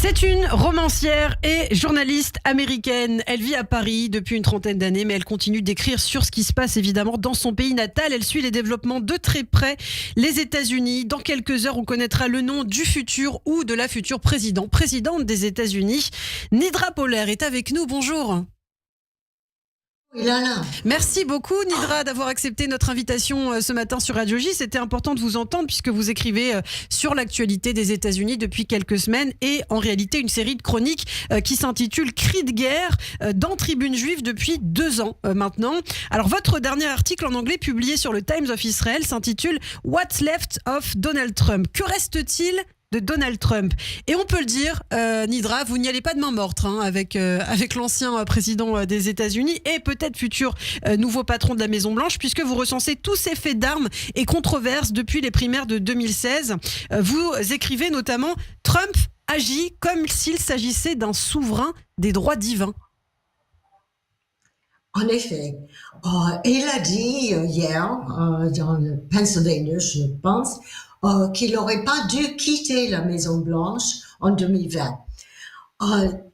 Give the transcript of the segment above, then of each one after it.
C'est une romancière et journaliste américaine. Elle vit à Paris depuis une trentaine d'années, mais elle continue d'écrire sur ce qui se passe évidemment dans son pays natal. Elle suit les développements de très près, les États-Unis. Dans quelques heures, on connaîtra le nom du futur ou de la future présidente des États-Unis. Nidra Polaire est avec nous. Bonjour. Là. Merci beaucoup Nidra d'avoir accepté notre invitation ce matin sur Radio J. C'était important de vous entendre puisque vous écrivez sur l'actualité des États-Unis depuis quelques semaines et en réalité une série de chroniques qui s'intitule Cris de guerre dans Tribune Juive depuis 2 ans maintenant. Alors votre dernier article en anglais publié sur le Times of Israel s'intitule What's Left of Donald Trump? Que reste-t-il de Donald Trump? Et on peut le dire, Nidra, vous n'y allez pas de main morte avec l'ancien président des États-Unis et peut-être futur nouveau patron de la Maison-Blanche, puisque vous recensez tous ces faits d'armes et controverses depuis les primaires de 2016. Vous écrivez notamment « Trump agit comme s'il s'agissait d'un souverain des droits divins ». En effet, il a dit hier dans le Pennsylvanie, je pense, qu'il n'aurait pas dû quitter la Maison-Blanche en 2020.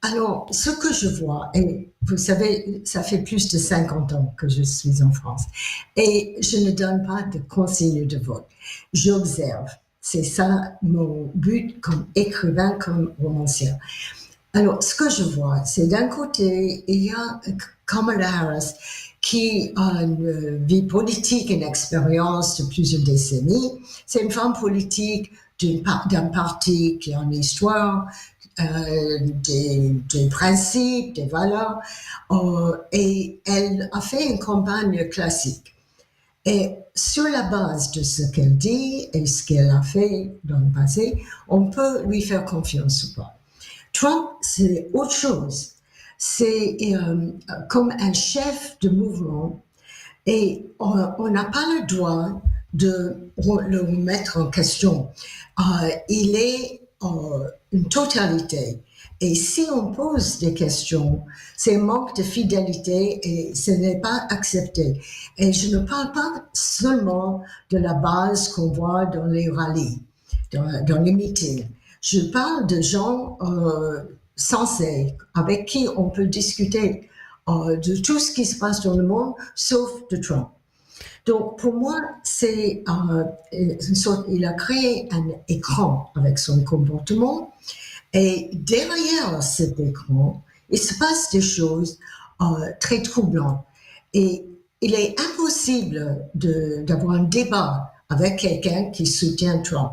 Alors, ce que je vois, et vous savez, ça fait plus de 50 ans que je suis en France, et je ne donne pas de consignes de vote. J'observe. C'est ça mon but comme écrivain, comme romancière. Alors, ce que je vois, c'est d'un côté, il y a Kamala Harris qui a une vie politique, une expérience de plusieurs décennies. C'est une femme politique d'un parti qui a une histoire, des principes, des valeurs, et elle a fait une campagne classique. Et sur la base de ce qu'elle dit et ce qu'elle a fait dans le passé, on peut lui faire confiance ou pas. Trump, c'est autre chose. C'est comme un chef de mouvement et on n'a pas le droit de le mettre en question. Il est une totalité. Et si on pose des questions, c'est un manque de fidélité et ce n'est pas accepté. Et je ne parle pas seulement de la base qu'on voit dans les rallyes, dans les meetings. Je parle de gens sensés, avec qui on peut discuter de tout ce qui se passe dans le monde, sauf de Trump. Donc, pour moi, c'est une sorte, il a créé un écran avec son comportement, et derrière cet écran, il se passe des choses très troublantes. Et il est impossible d'avoir un débat avec quelqu'un qui soutient Trump.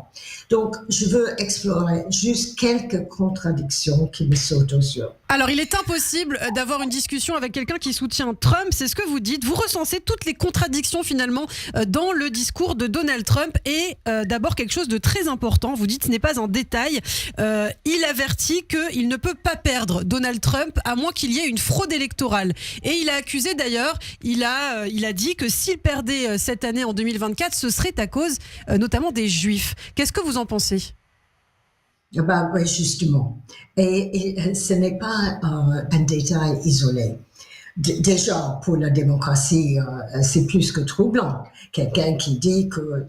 Donc, je veux explorer juste quelques contradictions qui me sautent aux yeux. Alors, il est impossible d'avoir une discussion avec quelqu'un qui soutient Trump, c'est ce que vous dites. Vous recensez toutes les contradictions finalement dans le discours de Donald Trump. Et d'abord, quelque chose de très important, vous dites ce n'est pas un détail. Il avertit qu'il ne peut pas perdre Donald Trump à moins qu'il y ait une fraude électorale. Et il a accusé d'ailleurs, il a dit que s'il perdait cette année en 2024, ce serait à cause notamment des Juifs. Qu'est-ce que vous en pensez ? Oui, justement. Et ce n'est pas un détail isolé. Déjà, pour la démocratie, c'est plus que troublant. Quelqu'un qui dit que...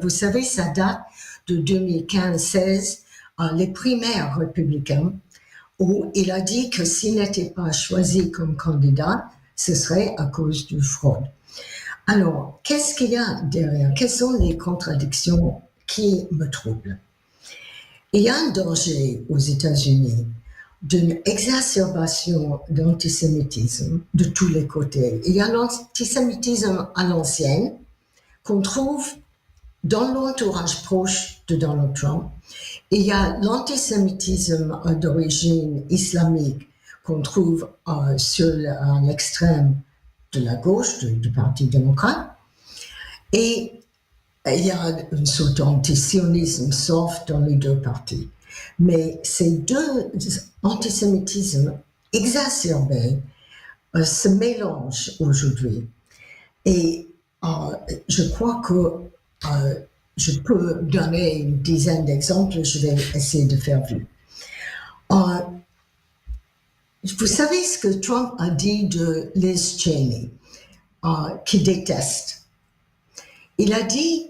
vous savez, ça date de 2015-16, les primaires républicains, où il a dit que s'il n'était pas choisi comme candidat, ce serait à cause de fraude. Alors, qu'est-ce qu'il y a derrière? Quelles sont les contradictions qui me troublent? Il y a un danger aux États-Unis d'une exacerbation d'antisémitisme de tous les côtés. Il y a l'antisémitisme à l'ancienne qu'on trouve dans l'entourage proche de Donald Trump. Il y a l'antisémitisme d'origine islamique qu'on trouve sur l'extrême de la gauche, du Parti démocrate. Et il y a une sorte d'antisionisme soft dans les deux partis. Mais ces deux antisémitismes exacerbés se mélangent aujourd'hui. Et je crois que je peux donner une dizaine d'exemples, je vais essayer de faire vite. Vous savez ce que Trump a dit de Liz Cheney, qui déteste. Il a dit,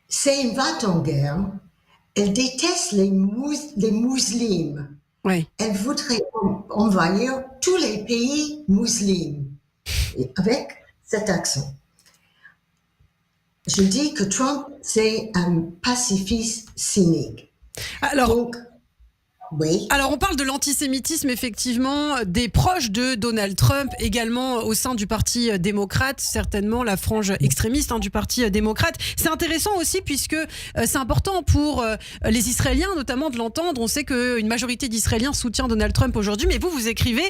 c'est une va-t-en-guerre Elle déteste les musulmans. Oui. Elle voudrait envahir tous les pays musulmans avec cet accent. Je dis que Trump, c'est un pacifiste cynique. Alors, oui. Alors on parle de l'antisémitisme effectivement des proches de Donald Trump, également au sein du parti démocrate, certainement la frange extrémiste du parti démocrate. C'est intéressant aussi puisque c'est important pour les Israéliens notamment de l'entendre. On sait qu'une majorité d'Israéliens soutient Donald Trump aujourd'hui, mais vous écrivez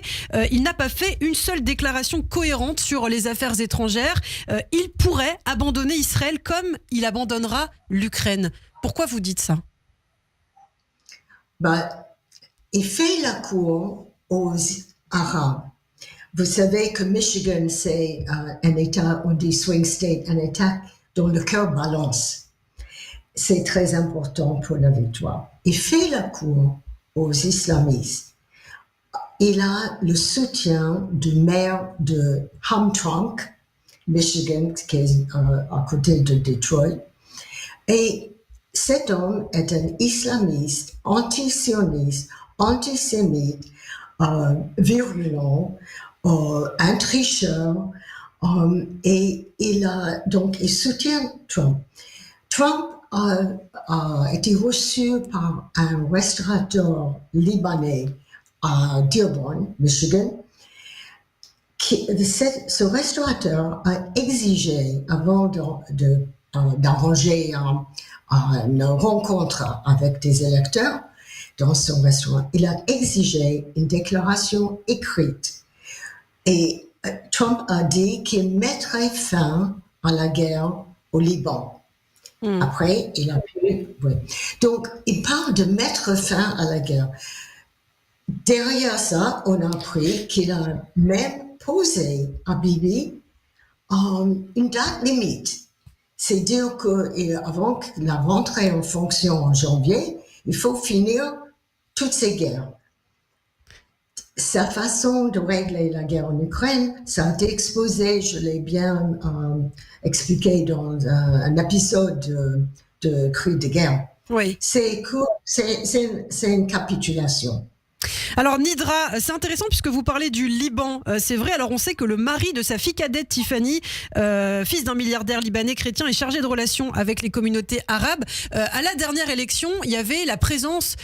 il n'a pas fait une seule déclaration cohérente sur les affaires étrangères. Il pourrait abandonner Israël comme il abandonnera l'Ukraine. Pourquoi vous dites ça ? Il fait la cour aux Arabes. Vous savez que Michigan, c'est un État, on dit swing state, un État dont le cœur balance. C'est très important pour la victoire. Il fait la cour aux islamistes. Il a le soutien du maire de Hamtramck, Michigan, qui est à côté de Detroit. Et cet homme est un islamiste, antisioniste, antisémite, virulent, un tricheur, et il soutient Trump. Trump a été reçu par un restaurateur libanais à Dearborn, Michigan. Ce restaurateur a exigé, avant d'arranger une rencontre avec des électeurs dans son restaurant, il a exigé une déclaration écrite. Et Trump a dit qu'il mettrait fin à la guerre au Liban. Après, il a pu... Oui. Donc, il parle de mettre fin à la guerre. Derrière ça, on a appris qu'il a même posé à Bibi une date limite. C'est dire qu'avant la rentrée en fonction en janvier, il faut finir toutes ces guerres. Sa façon de régler la guerre en Ukraine, ça a été exposé, je l'ai bien expliqué dans un épisode de Cris de guerre. Oui. C'est une capitulation. Alors Nidra, c'est intéressant puisque vous parlez du Liban, c'est vrai. Alors on sait que le mari de sa fille cadette Tiffany, fils d'un milliardaire libanais chrétien, est chargé de relations avec les communautés arabes. À la dernière élection, il y avait la présence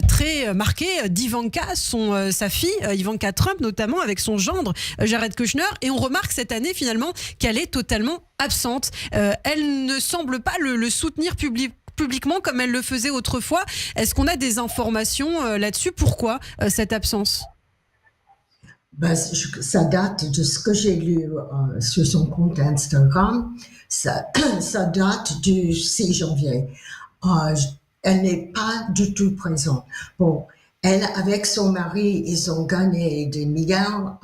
très marquée d'Ivanka, sa fille, Ivanka Trump notamment, avec son gendre Jared Kushner, et on remarque cette année finalement qu'elle est totalement absente. Elle ne semble pas le soutenir publiquement comme elle le faisait autrefois. Est-ce qu'on a des informations là-dessus ? Pourquoi cette absence ? Ça date de ce que j'ai lu sur son compte Instagram. Ça date du 6 janvier. Elle n'est pas du tout présente. Bon, elle, avec son mari, ils ont gagné des milliards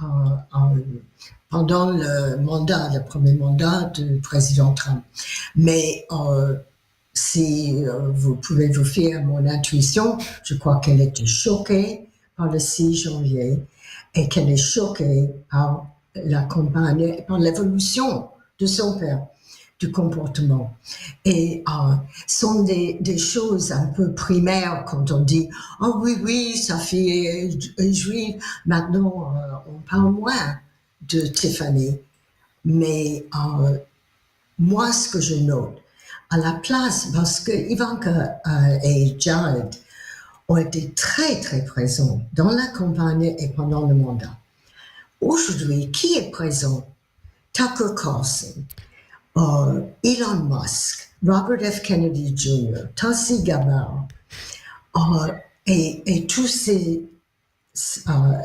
pendant le premier mandat du président Trump. Mais si vous pouvez vous fier à mon intuition, je crois qu'elle était choquée par le 6 janvier et qu'elle est choquée par la campagne, par l'évolution de son père, du comportement. Et sont des choses un peu primaires quand on dit « Oh oui, sa fille est juive ». Maintenant, on parle moins de Tiffany. Mais moi, ce que je note, à la place, parce que Ivanka et Jared ont été très, très présents dans la campagne et pendant le mandat. Aujourd'hui, qui est présent? Tucker Carlson, Elon Musk, Robert F. Kennedy Jr., Tulsi Gabbard, et tous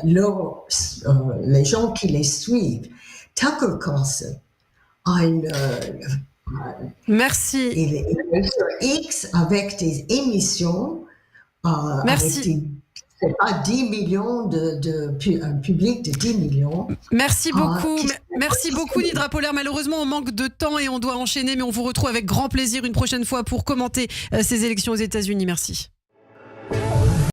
les gens qui les suivent. Tucker Carlson a une... Merci. Il est sur X avec des émissions, Merci. C'est pas 10 millions un public de 10 millions. Merci beaucoup. Merci beaucoup, Nidra Poler. Malheureusement, on manque de temps et on doit enchaîner, mais on vous retrouve avec grand plaisir une prochaine fois pour commenter ces élections aux États-Unis. Merci.